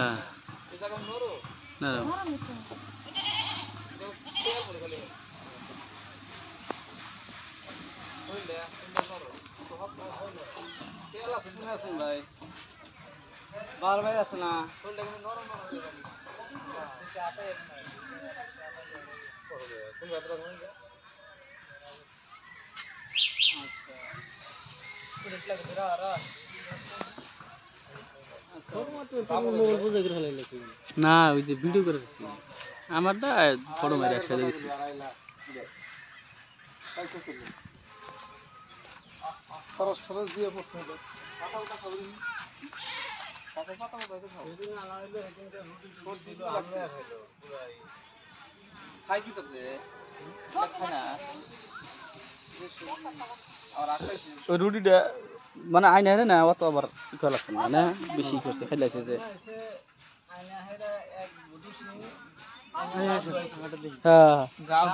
হ্যাঁ নরম ভাই বার ভাই আছে না না ওই যে ভিডিও করে রাখছি আমার দা ছোট মারি একসাথে গেছি খরচ খরচ দিয়ে পড়ছে কথা কথা খবর কাছে কথা কথা তো খাও যদি না হইলো এখানটা রুটি সর্দি লাগছে খাই কি তবে খায় না আর আকাইছি ওই রুটিটা মানে আইনা রে না অত আবার কি করা লাগছে না বেশি করছে খাইলাইছে যে আয়না হেরা এক বুঝিস নি হ্যাঁ গাও